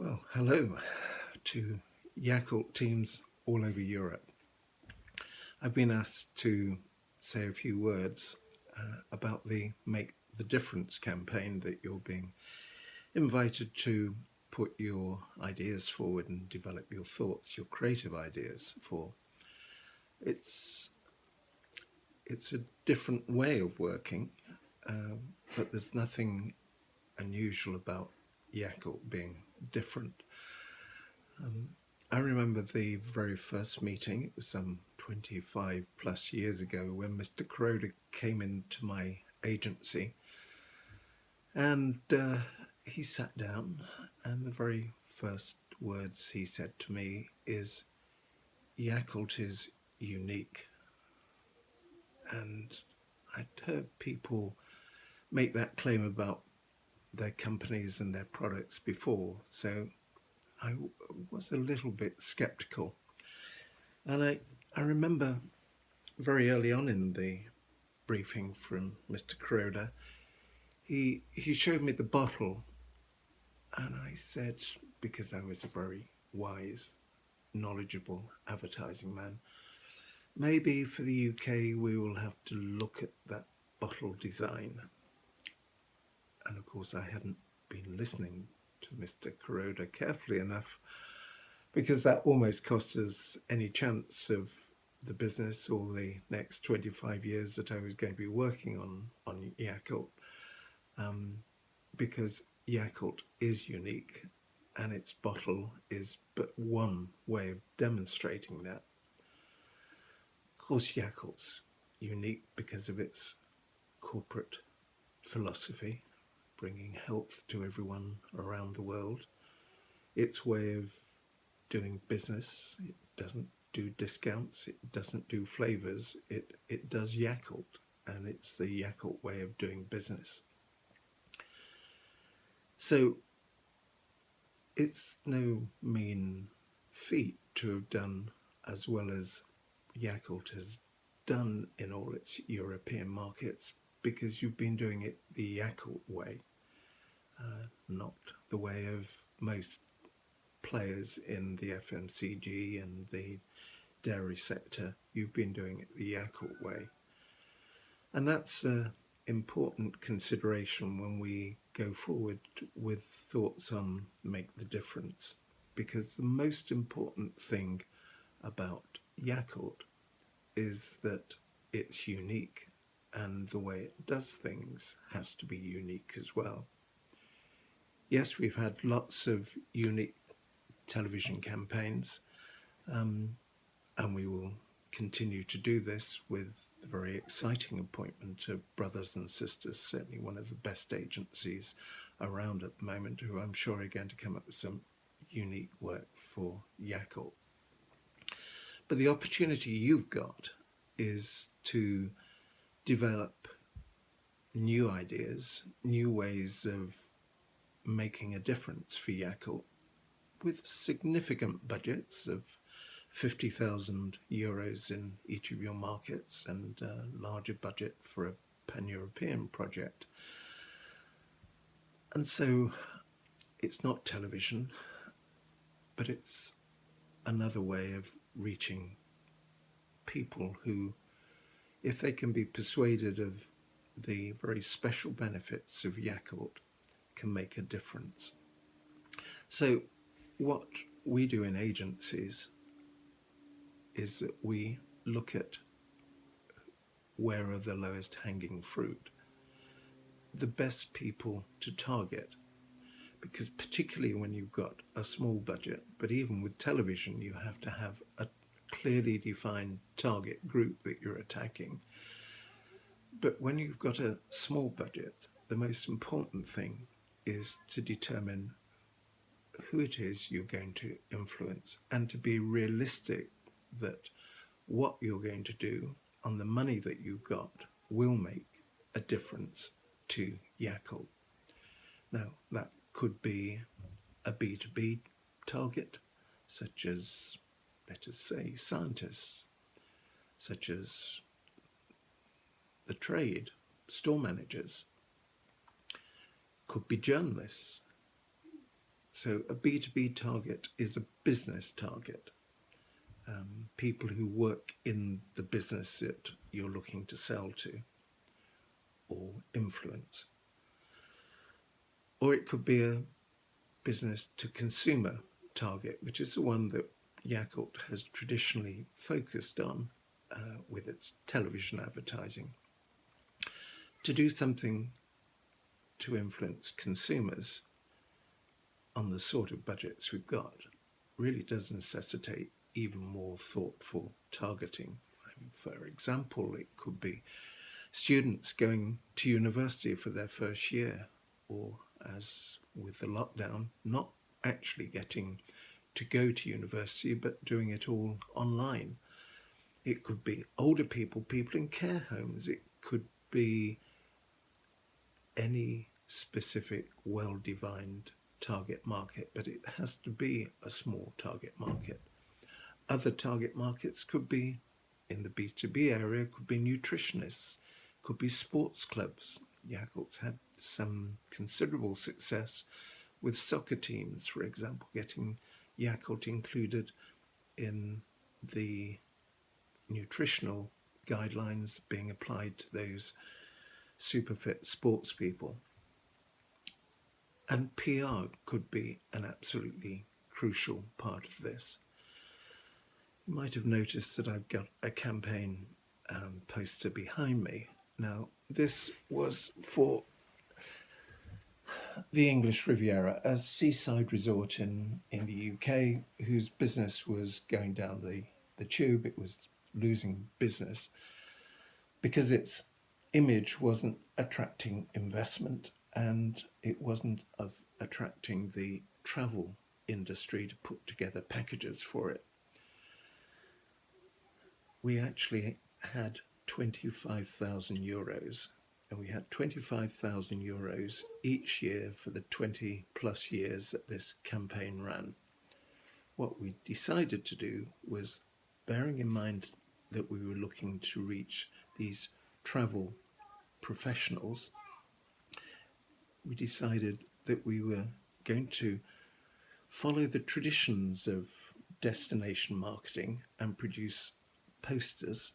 Well, hello to Yakult teams all over Europe. I've been asked to say a few words about the Make the Difference campaign that you're being invited to put your ideas forward and develop your thoughts, your creative ideas for. It's a different way of working, but there's nothing unusual about Yakult being different. I remember the very first meeting, it was some 25 plus years ago, when Mr. Kuroda came into my agency, and he sat down, and the very first words he said to me is, Yakult is unique. And I'd heard people make that claim about their companies and their products before, so I was a little bit skeptical. And I remember very early on in the briefing from Mr. Kuroda, he showed me the bottle, and I said, because I was a very wise, knowledgeable advertising man, maybe for the UK we will have to look at that bottle design. And of course I hadn't been listening to Mr. Kuroda carefully enough, because that almost cost us any chance of the business or the next 25 years that I was going to be working on Yakult, because Yakult is unique and its bottle is but one way of demonstrating that. Of course, Yakult's unique because of its corporate philosophy, bringing health to everyone around the world. Its way of doing business, it doesn't do discounts, it doesn't do flavors, it does Yakult, and it's the Yakult way of doing business. So it's no mean feat to have done as well as Yakult has done in all its European markets, because you've been doing it the Yakult way, not the way of most players in the FMCG and the dairy sector. You've been doing it the Yakult way. And that's an important consideration when we go forward with thoughts on Make the Difference, because the most important thing about Yakult is that it's unique, and the way it does things has to be unique as well. Yes, we've had lots of unique television campaigns, and we will continue to do this with the very exciting appointment of Brothers and Sisters, certainly one of the best agencies around at the moment, who I'm sure are going to come up with some unique work for Yakult. But the opportunity you've got is to develop new ideas, new ways of making a difference for Yakult, with significant budgets of 50,000 euros in each of your markets, and a larger budget for a pan-European project. And so it's not television, but it's another way of reaching people who, if they can be persuaded of the very special benefits of Yakult, can make a difference. So what we do in agencies is that we look at where are the lowest hanging fruit, the best people to target, because particularly when you've got a small budget, but even with television, you have to have a clearly defined target group that you're attacking. But when you've got a small budget, the most important thing is to determine who it is you're going to influence, and to be realistic that what you're going to do on the money that you've got will make a difference to Yakult. Now, that could be a B2B target, such as, let us say, scientists, such as the trade, store managers, could be journalists, So a B2B target is a business target. People who work in the business that you're looking to sell to or influence. Or it could be a business to consumer target, which is the one that Yakult has traditionally focused on with its television advertising. To do something to influence consumers on the sort of budgets we've got really does necessitate even more thoughtful targeting. For example, it could be students going to university for their first year, or as with the lockdown, not actually getting to go to university, but doing it all online. It could be older people, people in care homes. It could be any specific well-defined target market, but it has to be a small target market. Other target markets could be, in the B2B area, could be nutritionists, could be sports clubs. Yakult's had some considerable success with soccer teams, for example, getting Yakult included in the nutritional guidelines being applied to those super fit sports people. And PR could be an absolutely crucial part of this. You might have noticed that I've got a campaign poster behind me. Now, this was for the English Riviera, a seaside resort in the UK whose business was going down the tube. It was losing business because its image wasn't attracting investment and it wasn't attracting the travel industry to put together packages for it. We actually had 25,000 euros, and we had 25,000 euros each year for the 20 plus years that this campaign ran. What we decided to do was, bearing in mind that we were looking to reach these travel professionals, we decided that we were going to follow the traditions of destination marketing and produce posters,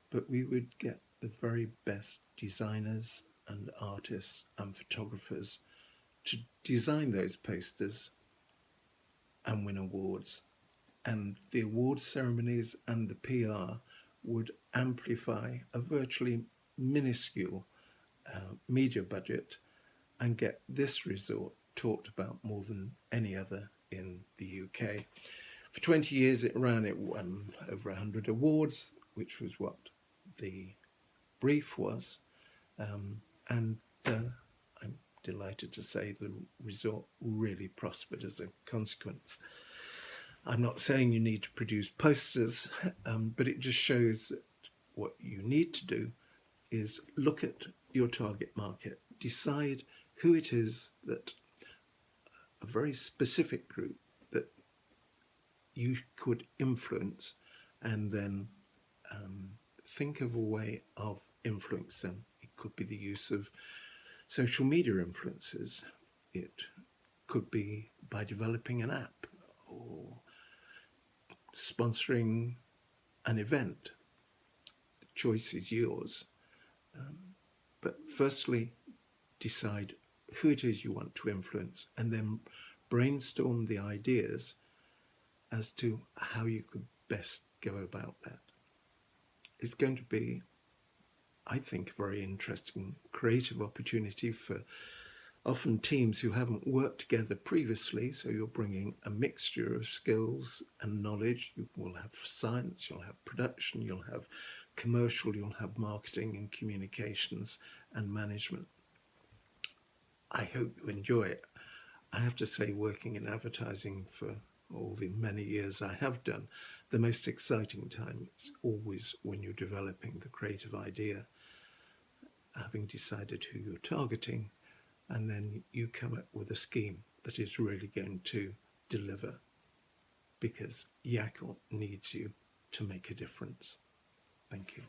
but we would get the very best designers and artists and photographers to design those posters and win awards. And the award ceremonies and the PR would amplify a virtually minuscule media budget and get this resort talked about more than any other in the UK. For 20 years it ran, it won over 100 awards, which was what the brief was. And I'm delighted to say the resort really prospered as a consequence. I'm not saying you need to produce posters, but it just shows that what you need to do is look at your target market, decide who it is that a very specific group that you could influence, and then think of a way of influence them. It could be the use of social media influencers. It could be by developing an app or sponsoring an event. The choice is yours. But firstly, decide who it is you want to influence, and then brainstorm the ideas as to how you could best go about that. It's going to be, I think, a very interesting creative opportunity for often teams who haven't worked together previously. So you're bringing a mixture of skills and knowledge. You will have science, you'll have production, you'll have commercial, you'll have marketing and communications and management. I hope you enjoy it. I have to say, working in advertising for all the many years I have done, the most exciting time is always when you're developing the creative idea, having decided who you're targeting, and then you come up with a scheme that is really going to deliver, because Yakult needs you to make a difference. Thank you.